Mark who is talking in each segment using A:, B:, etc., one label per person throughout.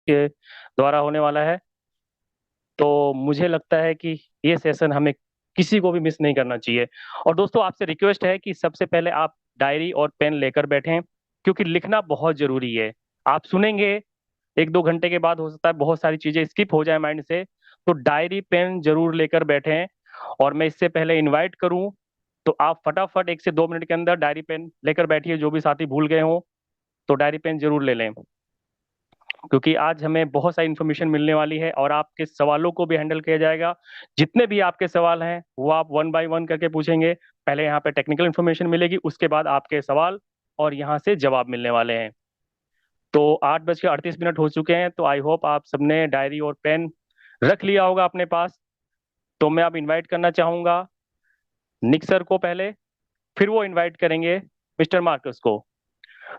A: के द्वारा होने वाला है। तो मुझे लगता है कि ये सेशन हमें किसी को भी मिस नहीं करना चाहिए। और दोस्तों, आपसे रिक्वेस्ट है कि सबसे पहले आप डायरी और पेन लेकर बैठें, क्योंकि लिखना बहुत जरूरी है। आप सुनेंगे, एक दो घंटे के बाद हो सकता है बहुत सारी चीजें स्किप हो जाए माइंड से। तो डायरी पेन जरूर लेकर बैठें। और मैं इससे पहले इनवाइट करूं, तो आप फटाफट 1 से 2 मिनट के अंदर डायरी पेन लेकर बैठिए। जो भी साथी भूल गए हों तो डायरी पेन जरूर ले लें, क्योंकि आज हमें बहुत सारी इन्फॉर्मेशन मिलने वाली है और आपके सवालों को भी हैंडल किया जाएगा। जितने भी आपके सवाल हैं वो आप 1 बाय 1 करके पूछेंगे। पहले यहाँ पे टेक्निकल इन्फॉर्मेशन मिलेगी, उसके बाद आपके सवाल और यहाँ से जवाब मिलने वाले हैं। तो 8:38 हो चुके हैं, तो आई होप आप सबने डायरी और पेन रख लिया होगा अपने पास। तो मैं अब इनवाइट करना चाहूंगा निक सर को पहले, फिर वो इनवाइट करेंगे मिस्टर मार्कस को।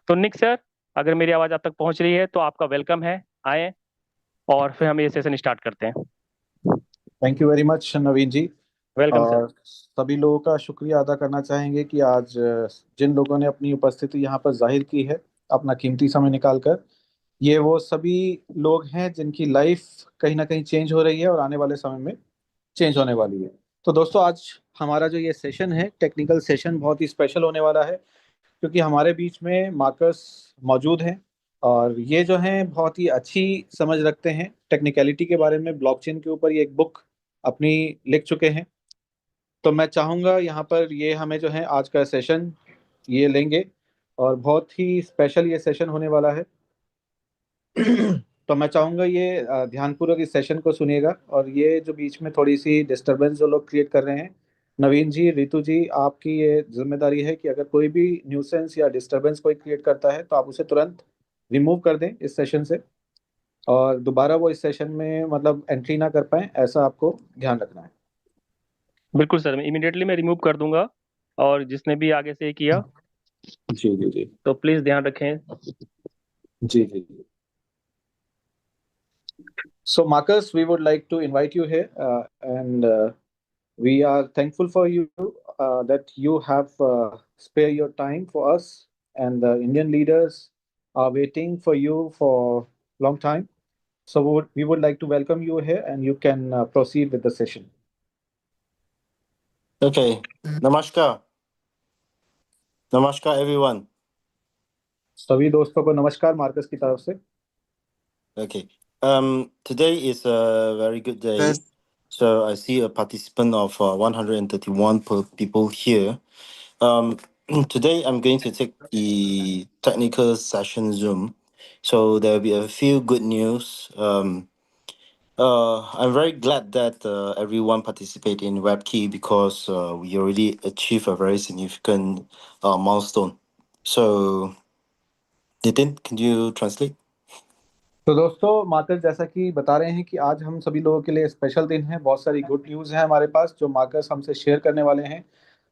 A: तो निक सर, अगर मेरी आवाज़ आप तक पहुंच रही है तो आपका वेलकम है, आए और फिर हम ये सेशन स्टार्ट करते हैं।
B: Thank you very much Naveen ji.
A: Welcome sir.
B: और सभी लोगों का शुक्रिया अदा करना चाहेंगे कि आज जिन लोगों ने अपनी उपस्थिति यहाँ पर जाहिर की है, अपना कीमती समय निकालकर, ये वो सभी लोग हैं जिनकी लाइफ कहीं ना कहीं चेंज हो रही है और आने वाले समय में चेंज होने वाली है। तो दोस्तों, आज हमारा जो ये सेशन है, टेक्निकल सेशन, बहुत ही स्पेशल होने वाला है, क्योंकि हमारे बीच में मार्कस मौजूद हैं और ये जो हैं बहुत ही अच्छी समझ रखते हैं टेक्निकलिटी के बारे में। ब्लॉकचेन के ऊपर ये एक बुक अपनी लिख चुके हैं। तो मैं चाहूँगा यहाँ पर ये हमें जो है आज का सेशन ये लेंगे और बहुत ही स्पेशल ये सेशन होने वाला है। तो मैं चाहूँगा ये ध्यानपूर्वक इस सेशन को सुनिएगा। और ये जो बीच में थोड़ी सी डिस्टरबेंस जो लोग क्रिएट कर रहे हैं, नवीन जी, रितु जी, आपकी ये जिम्मेदारी है कि अगर कोई भी न्यूसेंस या डिस्टरबेंस कोई क्रिएट करता है तो आप उसे तुरंत रिमूव कर दें इस सेशन से, और दोबारा वो इस सेशन में मतलब एंट्री ना कर पाए, ऐसा आपको ध्यान रखना है।
A: बिल्कुल सर, मैं इमीडिएटली मैं रिमूव कर दूंगा। और जिसने भी आगे से ये किया,
B: जी जी जी।
A: तो प्लीज़ ध्यान रखें।
B: जी जी जी। So, Marcus, we would like to invite you here, and we are thankful for you that you have spare your time for us, and the Indian leaders are waiting for you for long time. So, we would like to welcome you here, and you can proceed with the session.
C: Okay, namaskar. Namaskar, everyone.
B: सभी दोस्तों को नमस्कार Marcus की तरफ से।
C: Okay, today is a very good day. So I see a participant of 131 people here. Um, Today I'm going to take the technical session Zoom. So there will be a few good news. I'm very glad that everyone participated in WebKey because we already achieved a very significant milestone. So, Nitin, can you translate?
B: तो दोस्तों, Marcus जैसा कि बता रहे हैं कि आज हम सभी लोगों के लिए स्पेशल दिन है, बहुत सारी गुड न्यूज़ है हमारे पास जो मार्कस हमसे शेयर करने वाले हैं।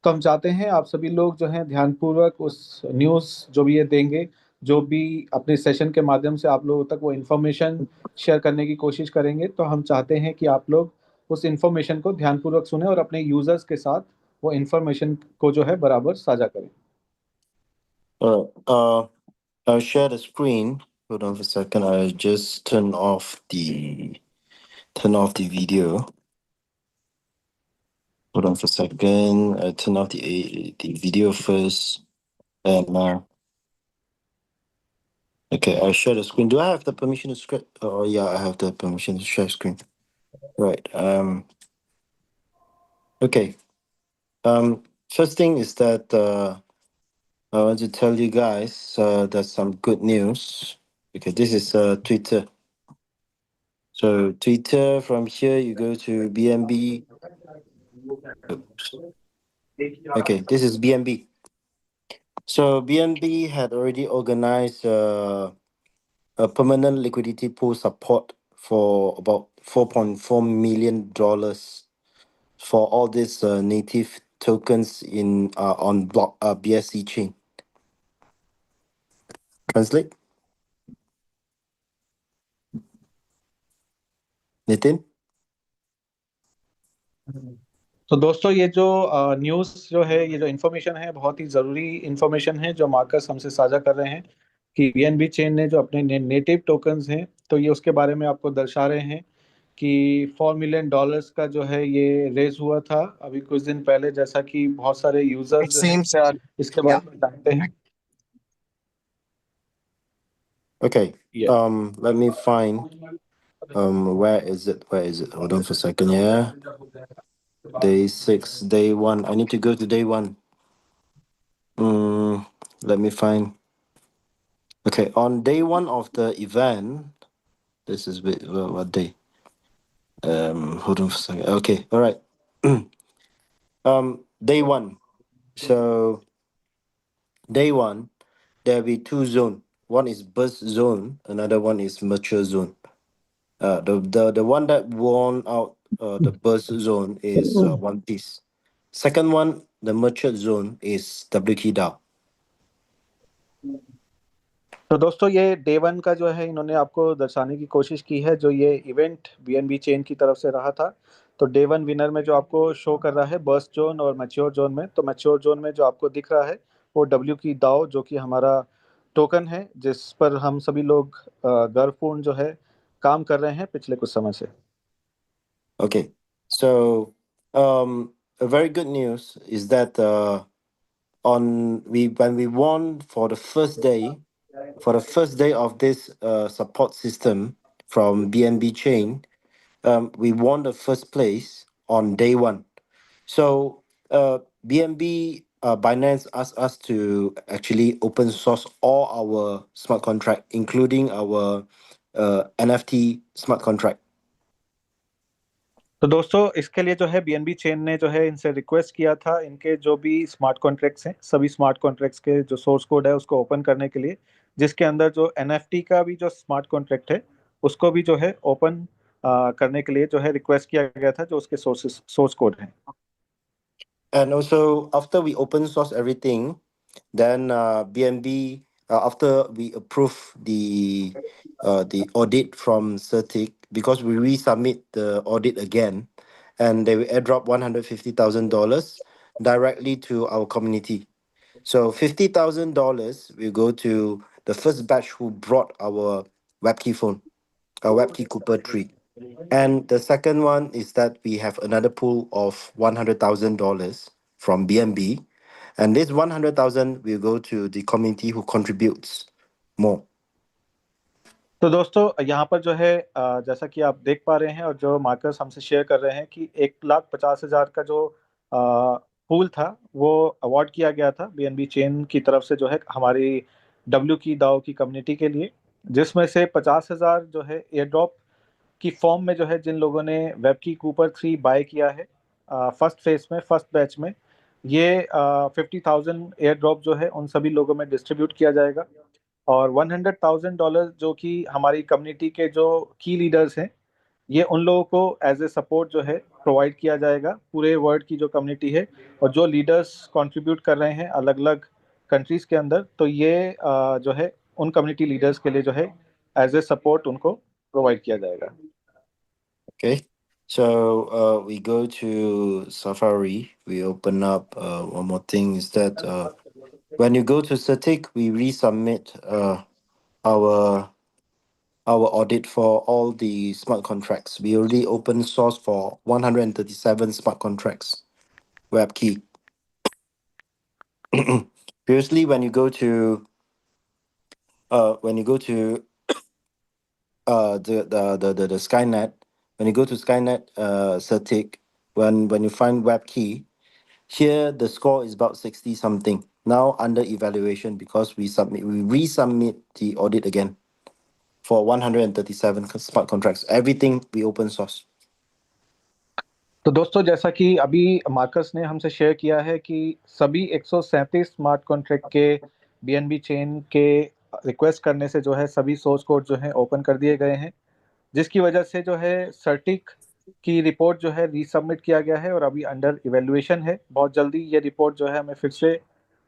B: तो हम चाहते हैं आप सभी लोग जो हैं ध्यानपूर्वक उस न्यूज़ जो भी ये देंगे, जो भी अपने सेशन के माध्यम से आप लोगों तक वो इन्फॉर्मेशन शेयर करने की कोशिश करेंगे, तो हम चाहते हैं कि आप लोग उस इन्फॉर्मेशन को ध्यानपूर्वक सुने और अपने यूजर्स के साथ वो इन्फॉर्मेशन को जो है बराबर साझा करें।
C: Uh, uh, I'll share the screen. Hold on for a second. I just turn off the video. Hold on for a second. I turn off the video first. And okay, I'll share the screen. Do I have the permission to share? Oh yeah, I have the permission to share screen. Right. Okay. First thing is that I want to tell you guys there's some good news. Okay, this is Twitter. So Twitter, from here you go to BNB. Oops. Okay, this is BNB. So BNB had already organized a permanent liquidity pool support for about $4.4 million for all these native tokens in on block BSC chain. Translate, Nitin.
B: तो दोस्तों, ये जो news जो है, ये जो information है, बहुत ही ज़रूरी इन्फॉर्मेशन है जो मार्कस हमसे साझा कर रहे हैं कि बीएनबी चेन ने जो अपने नेटिव टोकन्स हैं तो ये उसके बारे में आपको दर्शा रहे हैं कि $4 मिलियन का जो है ये रेज हुआ था अभी कुछ दिन पहले, जैसा कि बहुत सारे यूजर्स
D: It
B: जो हैं
D: seems
B: इसके बारे में जानते हैं।
C: Okay.
B: Yeah.
C: Let me find. Where is it? Where is it? Hold on for a second. Yeah. Day 6, day 1. I need to go to day 1. Let me find. Okay, on day 1 of the event, this is what day? Hold on for a second. Okay, all right. Day 1. So day 1, there'll be 2 zone. One is burst zone, another one is mature zone. The one that won out the burst zone is One Piece. Second one, the mature zone is WK DAO.
B: तो दोस्तों ये day 1 का जो है इन्होंने आपको दर्शाने की कोशिश की है, जो ये इवेंट बीएनबी चेन की तरफ से रहा था। तो डे 1 विनर में जो आपको शो कर रहा है बर्स्ट जोन और मैच्योर जोन में, तो मैच्योर जोन में जो आपको दिख रहा है वो डब्ल्यू की दाव, जो कि हमारा टोकन है जिस पर हम सभी लोग गर्वपूर्ण जो है काम कर रहे हैं पिछले कुछ समय से।
C: Okay, so a very good news is that when we won for the first day, of this support system from BNB chain, we won the first place on day 1. So BNB Binance asked us to actually open source all our smart contract, including our NFT smart contract.
B: तो दोस्तों इसके लिए जो है BNB chain ने जो है इनसे रिक्वेस्ट किया था इनके जो भी स्मार्ट कॉन्ट्रैक्ट्स हैं सभी स्मार्ट कॉन्ट्रैक्ट्स के जो सोर्स कोड है उसको ओपन करने के लिए, जिसके अंदर जो एनएफटी का भी जो स्मार्ट कॉन्ट्रैक्ट है उसको भी जो है ओपन करने के लिए जो है रिक्वेस्ट किया गया था, जो उसके सोर्स कोड हैं।
C: And also, after we open source everything, then BNB, after we approve the audit from Certic, because we resubmit the audit again, and they will airdrop $150,000 directly to our community. So $50,000 will go to the first batch who brought our WebKey phone, our WebKey Cooper 3. And the second one is that we have another pool of $100,000 from BNB, and this 100,000 will go to the community who contributes more.
B: तो दोस्तों यहाँ पर जो है जैसा कि आप देख पा रहे हैं और जो मार्कर्स हमसे शेयर कर रहे हैं कि 1,50,000 का जो पूल था वो अवार्ड किया गया था बीएनबी चेन की तरफ से जो है हमारी डब्ल्यू की दाव की कम्युनिटी के लिए, जिसमें से 50,000 जो है एयर ड्रॉप की फॉर्म में जो है जिन लोगों ने वेब की कूपर 3 बाय किया है फर्स्ट फेज में, फर्स्ट बैच में, ये 50,000 एयर ड्रॉप जो है उन सभी लोगों में डिस्ट्रीब्यूट किया जाएगा। और $100,000 जो कि हमारी कम्युनिटी के जो की लीडर्स हैं ये उन लोगों को एज ए सपोर्ट जो है प्रोवाइड किया जाएगा पूरे वर्ल्ड की जो कम्युनिटी है, और जो लीडर्स कंट्रीब्यूट कर रहे हैं अलग अलग कंट्रीज के अंदर, तो ये जो है उन कम्युनिटी लीडर्स के लिए जो है एज ए सपोर्ट उनको प्रोवाइड किया जाएगा।
C: Okay, so we go to Safari. We open up. One more thing is that when you go to Certic, we resubmit our audit for all the smart contracts. We already open source for 137 smart contracts. WebKey. Previously, when you go to the Skynet, when you go to Skynet Certic, when you find WebKey, here the score is about 60 something. Now under evaluation because we resubmit the audit again for 137 smart contracts. Everything we open source.
B: तो दोस्तों जैसा कि अभी Marcus ने हमसे share किया है कि सभी 137 स्मार्ट कॉन्ट्रैक्ट के बीएनबी चेन के रिक्वेस्ट करने से जो है सभी सोर्स कोड जो है ओपन कर दिए गए हैं, जिसकी वजह से जो है सर्टिक की रिपोर्ट जो है रीसबमिट किया गया है और अभी अंडर इवेल्युएशन है। बहुत जल्दी ये रिपोर्ट जो है हमें फिर से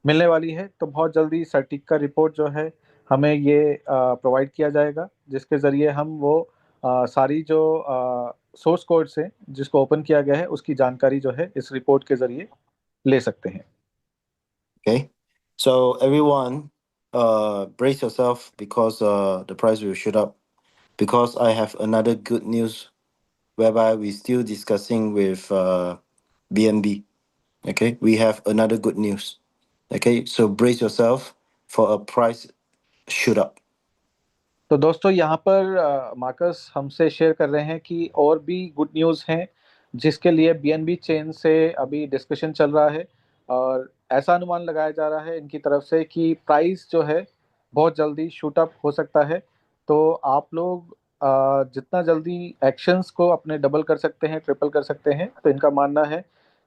B: मिलने वाली है, तो बहुत जल्दी सर्टिक का रिपोर्ट जो है हमें ये प्रोवाइड किया जाएगा, जिसके ज़रिए हम वो सारी जो सोर्स कोड से जिसको ओपन किया गया है उसकी जानकारी जो है इस रिपोर्ट के ज़रिए ले सकते हैं।
C: Okay, so everyone, brace yourself because the price will shoot up. because I have another good news whereby we're still discussing with BNB. Okay, we have another good news. Okay, so brace yourself for a price shoot up.
B: तो दोस्तों यहाँ पर Marcus हमसे share कर रहे हैं कि और भी गुड न्यूज़ हैं जिसके लिए बीएनबी चेन से अभी डिस्कशन चल रहा है, और ऐसा अनुमान लगाया जा रहा है इनकी तरफ से कि प्राइस जो है बहुत जल्दी शूट अप हो सकता है। तो आप लोग जितना जल्दी एक्शंस को अपने डबल कर सकते हैं, ट्रिपल कर सकते हैं, तो इनका मानना है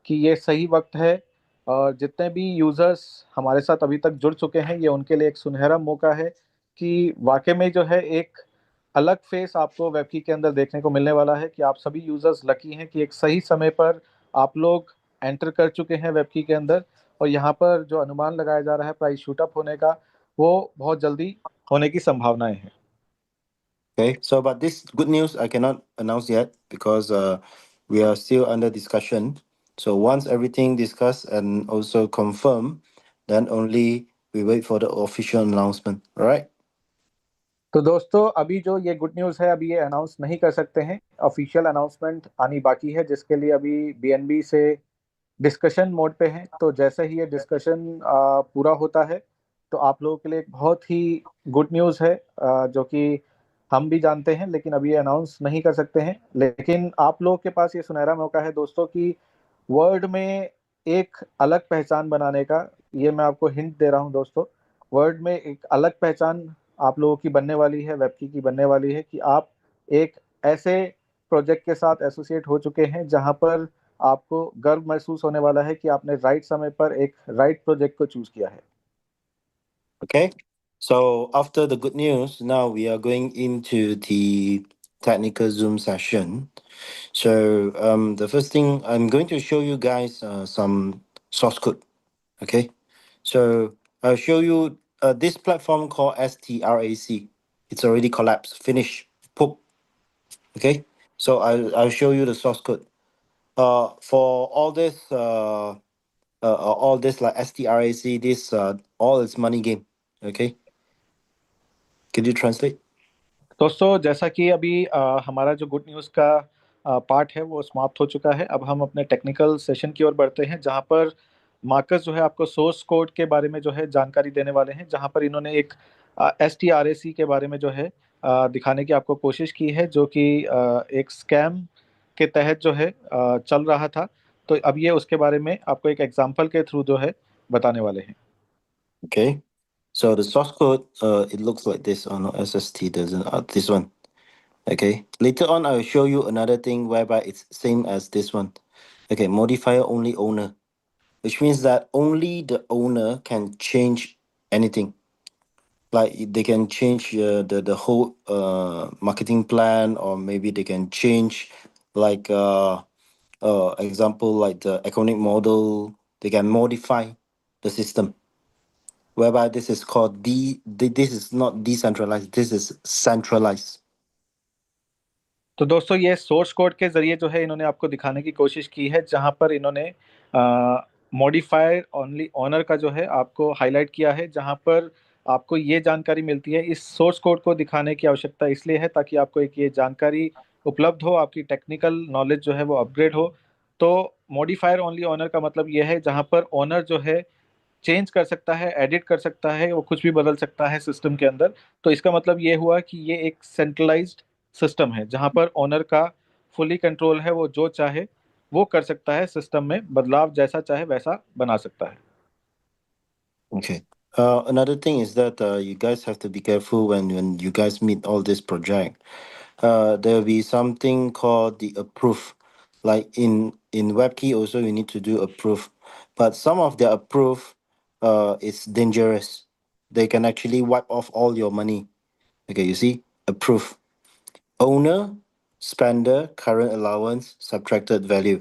B: कि ये सही वक्त है। और जितने भी यूज़र्स हमारे साथ अभी तक जुड़ चुके हैं, ये उनके लिए एक सुनहरा मौका है कि वाकई में जो है एक अलग फेस आपको वेबकी के अंदर देखने को मिलने वाला है, कि आप सभी यूजर्स लकी हैं कि एक सही समय पर आप लोग एंटर कर चुके हैं वेबकी के अंदर। और यहाँ पर जो अनुमान लगाया जा रहा है प्राइस शूटअप होने का, वो बहुत जल्दी होने की संभावनाएं हैं।
C: Okay, so but this good news I cannot announce yet because we are still under discussion. So once everything discussed and also confirmed, then only we wait for the official announcement. All right?
B: तो दोस्तों अभी जो ये good news है अभी ये announce नहीं कर सकते हैं, ऑफिशियल अनाउंसमेंट आनी बाकी है जिसके लिए अभी बीएनबी से डिस्कशन मोड पे हैं। तो जैसे ही ये डिस्कशन पूरा होता है तो आप लोगों के लिए एक बहुत ही गुड न्यूज़ है, जो कि हम भी जानते हैं लेकिन अभी ये अनाउंस नहीं कर सकते हैं। लेकिन आप लोगों के पास ये सुनहरा मौका है दोस्तों कि वर्ल्ड में एक अलग पहचान बनाने का। ये मैं आपको हिंट दे रहा हूँ दोस्तों, वर्ल्ड में एक अलग पहचान आप लोगों की बनने वाली है, वेबकी की बनने वाली है, कि आप एक ऐसे प्रोजेक्ट के साथ एसोसिएट हो चुके हैं जहां पर आपको गर्व महसूस होने वाला है कि आपने राइट समय पर एक राइट प्रोजेक्ट को चूज किया है।
C: Okay. So after the good news, now we are going into the technical Zoom session. So the first thing I'm going to show you guys some source code. Okay. So I'll show you this platform called STRAC. It's already collapsed. Finish. Poop. Okay. So I'll show you the source code. For all this like STRAC, this all is money game. Okay. Could you translate?
B: दोस्तों जैसा कि अभी हमारा जो good news का part है वो समाप्त हो चुका है, अब हम अपने टेक्निकल सेशन की ओर बढ़ते हैं जहां पर मार्कस जो है आपको सोर्स कोड के बारे में जो है जानकारी देने वाले हैं, जहां पर इन्होंने एक STRAC के बारे में जो है दिखाने की आपको कोशिश की है, जो कि एक स्कैम के तहत जो है चल रहा था। तो अब ये उसके बारे में आपको एक एग्जाम्पल के थ्रू जो है बताने वाले हैं।
C: Okay. So the source code, it looks like this. Oh no, SST doesn't. This one. Okay. Later on, I will show you another thing whereby it's same as this one. Okay. Modifier only owner, which means that only the owner can change anything. Like they can change the whole marketing plan, or maybe they can change like example like the economic model. They can modify the system. Whereby this is called this is not decentralized, this is centralized.
B: तो दोस्तों ये source code के जरिए जो है इन्होंने आपको दिखाने की कोशिश की है, जहां पर इन्होंने मॉडिफायर ओनली ऑनर का जो है आपको हाईलाइट किया है, जहां पर आपको ये जानकारी मिलती है। इस सोर्स कोड को दिखाने की आवश्यकता इसलिए है ताकि आपको एक ये जानकारी उपलब्ध हो, आपकी टेक्निकल नॉलेज जो है वो अपग्रेड हो। तो मॉडिफायर ओनली ऑनर का मतलब ये है जहां पर ऑनर जो है चेंज कर सकता है, एडिट कर सकता है, वो कुछ भी बदल सकता है सिस्टम के अंदर। तो इसका मतलब ये हुआ कि ये एक सेंट्रलाइज्ड सिस्टम है जहां पर ओनर का फुली कंट्रोल है, वो जो चाहे वो कर सकता है, सिस्टम में बदलाव जैसा चाहे वैसा बना सकता है।
C: Okay. Another thing is that you guys have to be careful when you guys meet all this project. There will be something called the approve. Like in WebKey also you need to do approve. But some of the approve is dangerous. They can actually wipe off all your money. Okay, you see? Approve. Owner, spender, current allowance, subtracted value.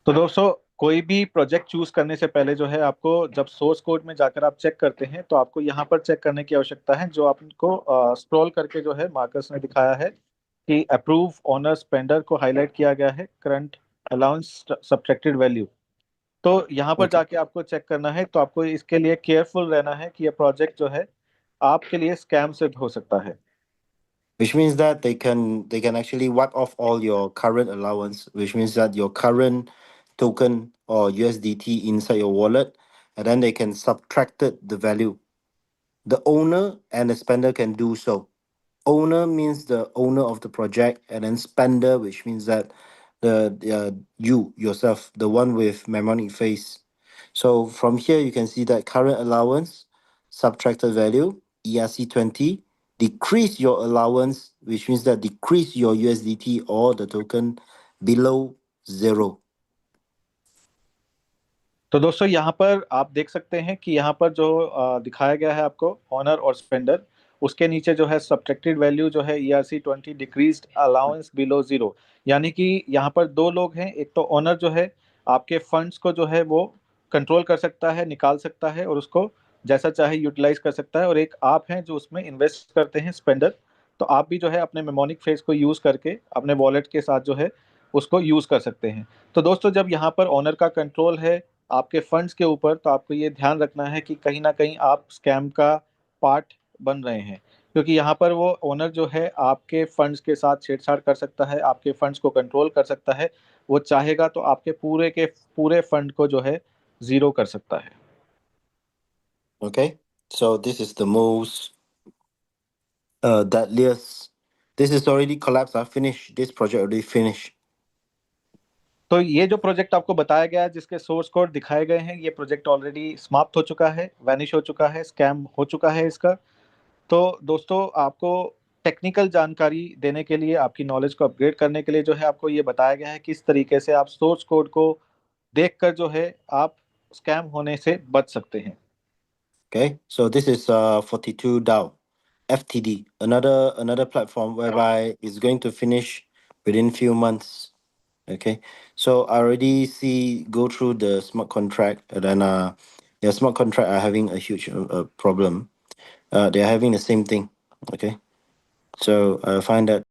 B: तो दोस्तों कोई भी project choose करने से पहले जो है आपको जब सोर्स कोड में जाकर आप चेक करते हैं तो आपको यहाँ पर चेक करने की आवश्यकता है, जो आपको स्क्रॉल करके जो है मार्कस ने दिखाया है कि अप्रूव ऑनर स्पेंडर को हाईलाइट किया गया है, करंट अलाउंस सब्ट्रैक्टेड वैल्यू। तो यहाँ पर
C: Okay.
B: जाके आपको चेक करना है, तो आपको इसके लिए केयरफुल रहना है कि ये प्रोजेक्ट जो है आपके लिए स्कैम सिद्ध हो सकता है।
C: which means that they can actually wipe off all your current allowance, which means that your current token or USDT inside your wallet, and then they can subtract it the value. The owner and the spender can do so. Owner means the owner of the project, and then spender, which means that you yourself, the one with mnemonic face. So from here you can see that current allowance, subtracted value, ERC20, decrease your allowance, which means that decrease your USDT or the token below 0.
B: तो दोस्तों यहाँ पर आप देख सकते हैं कि यहाँ पर जो दिखाया गया है आपको ऑनर और स्पेंडर, उसके नीचे जो है सब्ट्रैक्टेड वैल्यू जो है ERC20 decreased allowance below zero. यानी कि यहाँ पर दो लोग हैं, एक तो ऑनर जो है आपके फंड्स को जो है वो कंट्रोल कर सकता है, निकाल सकता है और उसको जैसा चाहे यूटिलाइज कर सकता है, और एक आप हैं जो उसमें इन्वेस्ट करते हैं, स्पेंडर। तो आप भी जो है अपने मेमोनिक फेस को यूज करके अपने वॉलेट के साथ जो है उसको यूज कर सकते हैं। तो दोस्तों जब यहाँ पर ऑनर का कंट्रोल है आपके फंड्स के ऊपर, तो आपको ये ध्यान रखना है कि कहीं ना कहीं आप स्कैम का पार्ट बन रहे हैं, क्योंकि यहाँ पर वो ओनर जो है आपके फंड्स के साथ छेड़छाड़ कर सकता है, आपके फंड्स को कंट्रोल कर सकता है। वो चाहेगा तो आपके पूरे के पूरे फंड को जो है जीरो कर सकता है।
C: Okay, so this is the most deadliest. This is already collapsed. I finished this project already finished.
B: तो ये जो प्रोजेक्ट आपको बताया गया है, जिसके सोर्स कोड दिखाए गए हैं, ये प्रोजेक्ट ऑलरेडी समाप्त हो चुका है, वैनिश हो चुका है, स्कैम हो चुका है इसका। तो दोस्तों आपको टेक्निकल जानकारी देने के लिए, आपकी नॉलेज को अपग्रेड करने के लिए जो है आपको ये बताया गया है किस तरीके से आप सोर्स कोड को देखकर जो है आप स्कैम होने से बच सकते हैं।
C: Okay, so this is 42 DAO, FTD, another platform whereby it's going to finish within few months. Okay, so I already see go through the smart contract, and then the smart contract are having a huge problem. They are having the same thing. Okay, so I find that